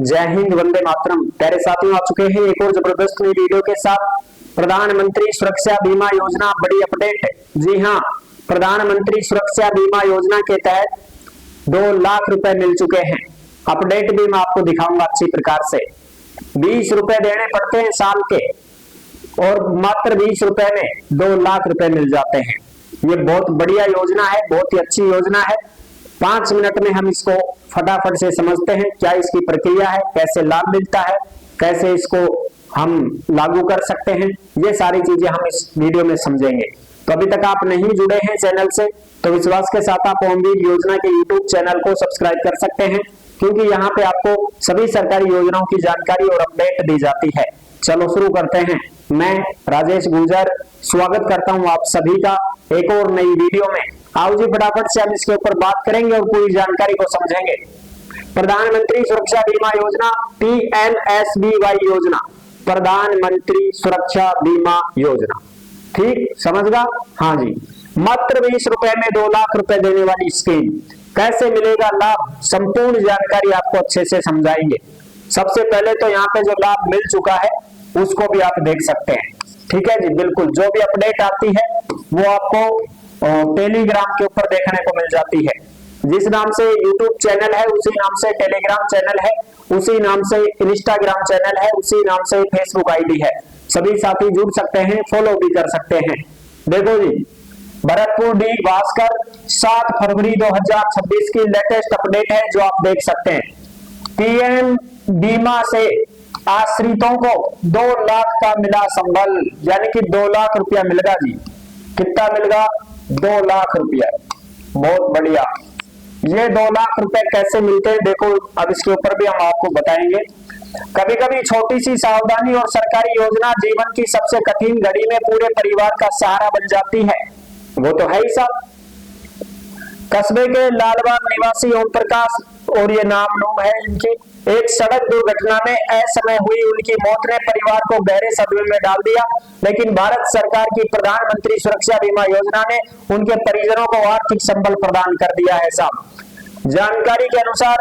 जय हिंद, वंदे मातरम। प्यारे साथियों, आ चुके हैं एक और जबरदस्त नई वीडियो के साथ। प्रधानमंत्री सुरक्षा बीमा योजना बड़ी अपडेट है। जी हाँ, प्रधानमंत्री सुरक्षा बीमा योजना के तहत 2 लाख रुपए मिल चुके हैं। अपडेट भी मैं आपको दिखाऊंगा अच्छी प्रकार से। 20 रुपए देने पड़ते हैं साल के और मात्र 20 रुपए में 2 लाख रुपए मिल जाते हैं। ये बहुत बढ़िया योजना है, बहुत ही अच्छी योजना है। 5 मिनट में हम इसको फटाफट से समझते हैं, क्या इसकी प्रक्रिया है, कैसे लाभ मिलता है, कैसे इसको हम लागू कर सकते हैं। ये सारी चीजें हम इस वीडियो में समझेंगे। तो अभी तक आप नहीं जुड़े हैं चैनल से तो विश्वास के साथ आप ओमवीर योजना के यूट्यूब चैनल को सब्सक्राइब कर सकते हैं, क्योंकि यहाँ पे आपको सभी सरकारी योजनाओं की जानकारी और अपडेट दी जाती है। चलो शुरू करते हैं। मैं राजेश गुर्जर स्वागत करता हूँ आप सभी का एक और नई वीडियो में। आओ जी, फटाफट से हम इसके ऊपर बात करेंगे और पूरी जानकारी को समझेंगे। प्रधानमंत्री सुरक्षा बीमा योजना, PMSBY योजना, प्रधानमंत्री सुरक्षा बीमा योजना। ठीक समझगा? हाँ जी, मात्र 20 रुपए में 2 लाख रुपए देने वाली स्कीम। कैसे मिलेगा लाभ, संपूर्ण जानकारी आपको अच्छे से समझाएंगे। सबसे पहले तो यहाँ पे जो लाभ मिल चुका है उसको भी आप देख सकते हैं। ठीक है जी, बिल्कुल। जो भी अपडेट आती है वो आपको टेलीग्राम के ऊपर देखने को मिल जाती है। जिस नाम से यूट्यूब चैनल है उसी नाम से टेलीग्राम चैनल है, उसी नाम से इंस्टाग्राम चैनल है, उसी नाम से फेसबुक आईडी है। सभी साथी जुड़ सकते हैं, फॉलो भी कर सकते हैं। देखो जी, भरतपुर डी भास्कर 7 फरवरी 2026 की लेटेस्ट अपडेट है जो आप देख सकते हैं। पीएम बीमा से आश्रितों को 2 लाख का मिला संबल, यानी कि 2 लाख रुपया मिलेगा जी। कितना मिलेगा? 2 लाख रुपया। बहुत बढ़िया। ये 2 लाख रुपए कैसे मिलते हैं देखो, अब इसके ऊपर भी हम आपको बताएंगे। कभी कभी छोटी सी सावधानी और सरकारी योजना जीवन की सबसे कठिन घड़ी में पूरे परिवार का सहारा बन जाती है। वो तो है ही साहब। कस्बे के लालबाग निवासी ओम प्रकाश, और ये नाम है इनकी, एक सड़क दुर्घटना में असमय हुई उनकी मौत ने परिवार को गहरे सदमे में डाल दिया। लेकिन भारत सरकार की प्रधानमंत्री सुरक्षा बीमा योजना ने उनके परिजनों को आर्थिक संबल प्रदान कर दिया है साहब। जानकारी के अनुसार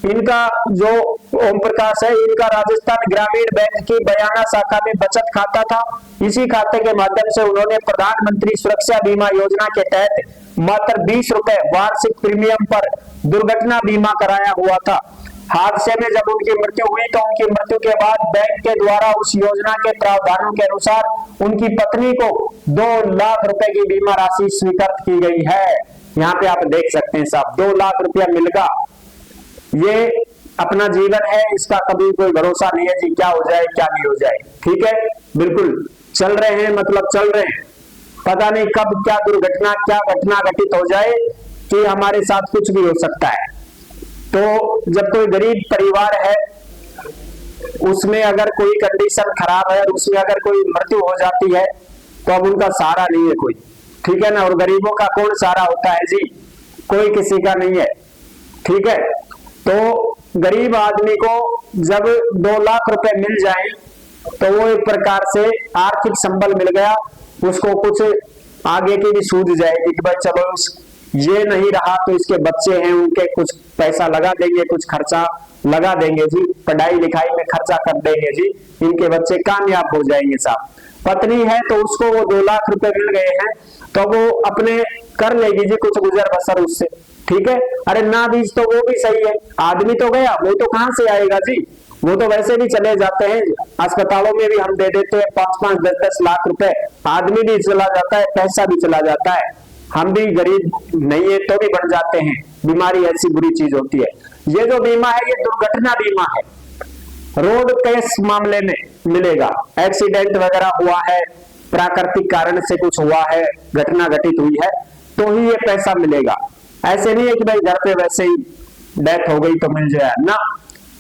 इनका जो ओम प्रकाश है, इनका राजस्थान ग्रामीण बैंक की बयाना शाखा में बचत खाता था। इसी खाते के माध्यम से उन्होंने प्रधानमंत्री सुरक्षा बीमा योजना के तहत मात्र 20 रुपए वार्षिक प्रीमियम पर दुर्घटना बीमा कराया हुआ था। हादसे में जब उनकी मृत्यु हुई तो उनकी मृत्यु के बाद बैंक के द्वारा उस योजना के प्रावधानों के अनुसार उनकी पत्नी को 2 लाख रुपए की बीमा राशि स्वीकृत की गई है। यहाँ पे आप देख सकते हैं साहब, 2 लाख रुपया मिलेगा। ये अपना जीवन है, इसका कभी कोई भरोसा नहीं है जी, क्या हो जाए क्या नहीं हो जाए। ठीक है, बिल्कुल चल रहे हैं, मतलब चल रहे हैं। पता नहीं कब क्या दुर्घटना, क्या घटना घटित हो जाए कि हमारे साथ कुछ भी हो सकता है। तो जब कोई गरीब परिवार है, उसमें अगर कोई कंडीशन खराब है, उसमें अगर कोई मृत्यु हो जाती है तो अब उनका सहारा नहीं है कोई। ठीक है ना? और गरीबों का कौन सहारा होता है जी? कोई किसी का नहीं है। ठीक है, तो गरीब आदमी को जब 2 लाख रुपए मिल जाए तो वो एक प्रकार से आर्थिक संबल मिल गया, उसको कुछ आगे की भी सूझ जाएगी कि भाई चलो ये नहीं रहा तो इसके बच्चे हैं, उनके कुछ पैसा लगा देंगे, कुछ खर्चा लगा देंगे जी, पढ़ाई लिखाई में खर्चा कर देंगे जी, इनके बच्चे कामयाब हो जाएंगे साहब। पत्नी है तो उसको वो 2 लाख रुपए मिल गए हैं तो वो अपने कर लेगी जी कुछ गुजर बसर उससे। ठीक है, अरे ना बीज तो वो भी सही है, आदमी तो गया, वो तो कहां से आएगा जी? वो तो वैसे भी चले जाते हैं, अस्पतालों में भी हम दे देते हैं 5-5, 10-10 लाख रुपए, आदमी भी चला जाता है, पैसा भी चला जाता है। हम भी गरीब नहीं है तो भी बन जाते हैं। बीमारी ऐसी बुरी चीज होती है। ये जो बीमा है ये दुर्घटना बीमा है। रोड केस मामले में मिलेगा, एक्सीडेंट वगैरह हुआ है, प्राकृतिक कारण से कुछ हुआ है, घटना घटित हुई है तो ही ये पैसा मिलेगा। ऐसे नहीं है कि भाई घर पे वैसे ही डेथ हो गई तो मिल जाए ना,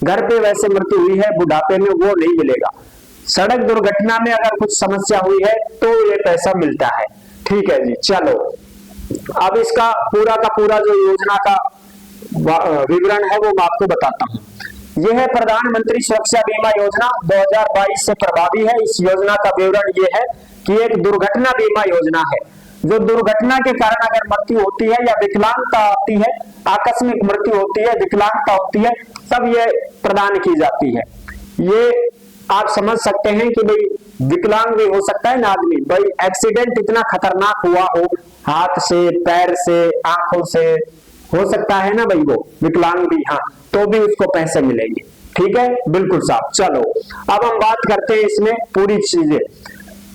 घर पे वैसे मृत्यु हुई है बुढ़ापे में, वो नहीं मिलेगा। सड़क दुर्घटना में अगर कुछ समस्या हुई है तो ये पैसा मिलता है। ठीक है जी, चलो अब इसका पूरा का पूरा जो योजना का विवरण है वो मैं आपको बताता हूँ। यह है प्रधानमंत्री सुरक्षा बीमा योजना 2022 से प्रभावी है। इस योजना का विवरण ये है कि एक दुर्घटना बीमा योजना है। जो दुर्घटना के कारण अगर मृत्यु होती है या विकलांगता आती है, आकस्मिक मृत्यु होती है, विकलांगता होती है, तब ये प्रदान की जाती है। ये आप समझ सकते हैं कि भाई विकलांग भी हो सकता है ना आदमी, भाई एक्सीडेंट इतना खतरनाक हुआ हो, हाथ से, पैर से, आंखों से, हो सकता है ना भाई वो विकलांग भी, हाँ, तो भी उसको पैसे मिलेंगे। ठीक है, बिल्कुल साहब। चलो अब हम बात करते हैं इसमें पूरी चीजें।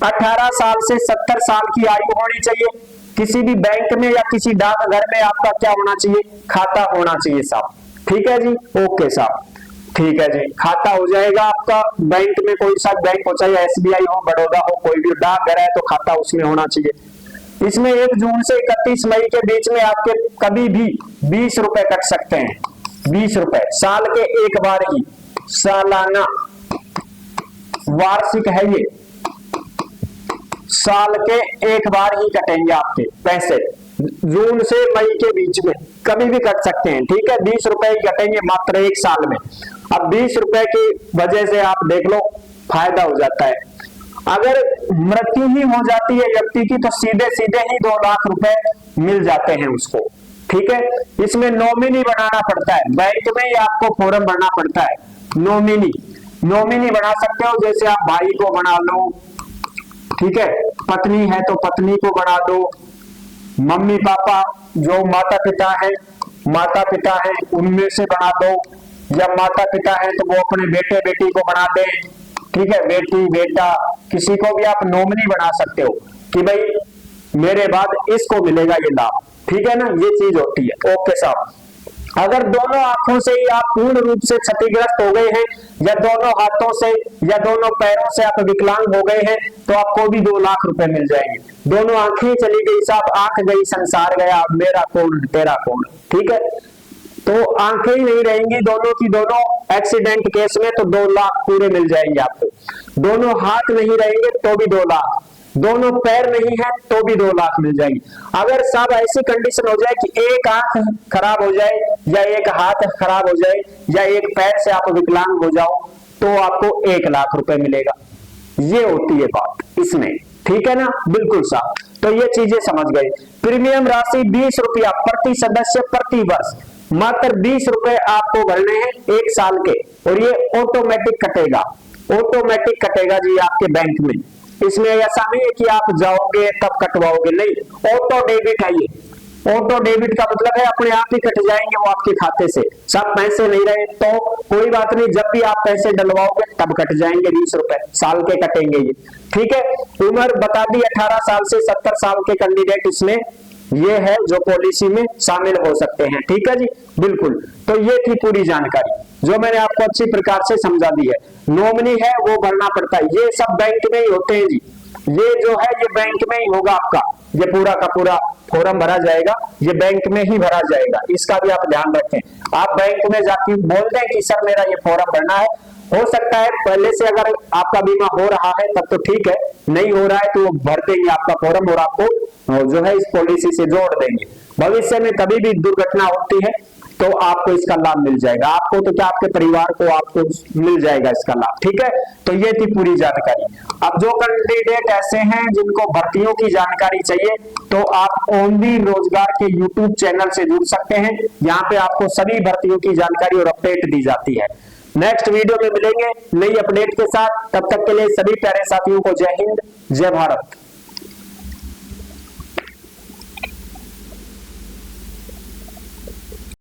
18 साल से 70 साल की आयु होनी चाहिए। किसी भी बैंक में या किसी डाकघर में आपका क्या होना चाहिए? खाता होना चाहिए साहब। ठीक है जी, ओके साहब, ठीक है जी, खाता हो जाएगा आपका बैंक में, कोई सा बैंक हो, चाहे SBI हो, बड़ौदा हो, कोई भी डाकघर है तो खाता उसमें होना चाहिए। इसमें 1 जून से 31 मई के बीच में आपके कभी भी 20 रुपए कट सकते हैं। 20 रुपए साल के एक बार ही, सालाना, वार्षिक है ये, साल के एक बार ही कटेंगे आपके पैसे। जून से मई के बीच में कभी भी कट सकते हैं। ठीक है, 20 रुपए ही कटेंगे मात्र एक साल में। अब 20 रुपए की वजह से आप देख लो फायदा हो जाता है। अगर मृत्यु ही हो जाती है व्यक्ति की तो सीधे सीधे ही 2 लाख रुपए मिल जाते हैं उसको। ठीक है, इसमें नॉमिनी बनाना पड़ता है, बैंक में ही आपको फॉर्म भरना पड़ता है। नॉमिनी बना सकते हो, जैसे आप भाई को बना लो, ठीक है, पत्नी है तो पत्नी को बना दो, मम्मी पापा जो माता पिता है उनमें से बना दो, या माता पिता है तो वो अपने बेटे बेटी को बना दे। ठीक है, बेटी बेटा किसी को भी आप नॉमिनी बना सकते हो कि भाई मेरे बाद इसको मिलेगा ये लाभ। ठीक है ना, ये चीज होती है। ओके साहब, अगर दोनों आंखों से ही आप पूर्ण रूप से क्षतिग्रस्त हो गए हैं, या दोनों हाथों से या दोनों पैरों से आप विकलांग हो गए हैं, तो आपको भी 2 लाख रुपए मिल जाएंगे। दोनों आंखें चली गई साहब, आंख गई संसार गया, अब मेरा कौन तेरा कौन। ठीक है, तो आंखें ही नहीं रहेंगी दोनों की दोनों एक्सीडेंट केस में, तो 2 लाख पूरे मिल जाएंगे आपको। दोनों हाथ नहीं रहेंगे तो भी 2 लाख, दोनों पैर नहीं है तो भी 2 लाख मिल जाएंगे। अगर साहब ऐसी कंडीशन हो जाए कि एक आंख खराब हो जाए, या एक हाथ खराब हो जाए, या एक पैर से आप विकलांग हो जाओ, तो आपको 1 लाख रुपए मिलेगा। ये होती है बात इसमें। ठीक है ना, बिल्कुल साहब। तो ये चीजें समझ गए। प्रीमियम राशि 20 रुपया प्रति सदस्य प्रति वर्ष, मात्र 20 रुपए आपको भरने हैं 1 साल के, और ये ऑटोमेटिक कटेगा जी आपके बैंक में। इसमें ऐसा नहीं है कि आप जाओगे तब कटवाओगे, नहीं, ऑटो डेबिट है ये। ऑटो डेबिट का मतलब है अपने आप ही कट जाएंगे वो आपके खाते से। सब पैसे नहीं रहे तो कोई बात नहीं, जब भी आप पैसे डलवाओगे तब कट जाएंगे 20 रुपए, साल के कटेंगे ये। ठीक है, उम्र बता दी 18 साल से 70 साल के कैंडिडेट इसमें ये है जो पॉलिसी में शामिल हो सकते हैं। ठीक है जी, बिल्कुल। तो ये थी पूरी जानकारी जो मैंने आपको अच्छी प्रकार से समझा दी है। नॉमिनी है वो भरना पड़ता है, ये सब बैंक में ही होते हैं जी। ये जो है ये बैंक में ही होगा आपका, ये पूरा का पूरा फॉर्म भरा जाएगा, ये बैंक में ही भरा जाएगा। इसका भी आप ध्यान रखें। आप बैंक में जाके बोल दें कि सर मेरा ये फॉर्म भरना है, हो सकता है पहले से अगर आपका बीमा हो रहा है तब तो ठीक है, नहीं हो रहा है तो वो भर देंगे आपका फॉर्म और आपको जो है इस पॉलिसी से जोड़ देंगे। भविष्य में कभी भी दुर्घटना होती है तो आपको इसका लाभ मिल जाएगा, आपको तो क्या आपके परिवार को आपको मिल जाएगा इसका लाभ। ठीक है, तो ये थी पूरी जानकारी। अब जो कैंडिडेट ऐसे हैं जिनको भर्तियों की जानकारी चाहिए तो आप ओनली रोजगार के YouTube चैनल से जुड़ सकते हैं। यहाँ पे आपको सभी भर्तियों की जानकारी और अपडेट दी जाती है। नेक्स्ट वीडियो में मिलेंगे नई अपडेट के साथ, तब तक के लिए सभी प्यारे साथियों को जय हिंद, जय भारत।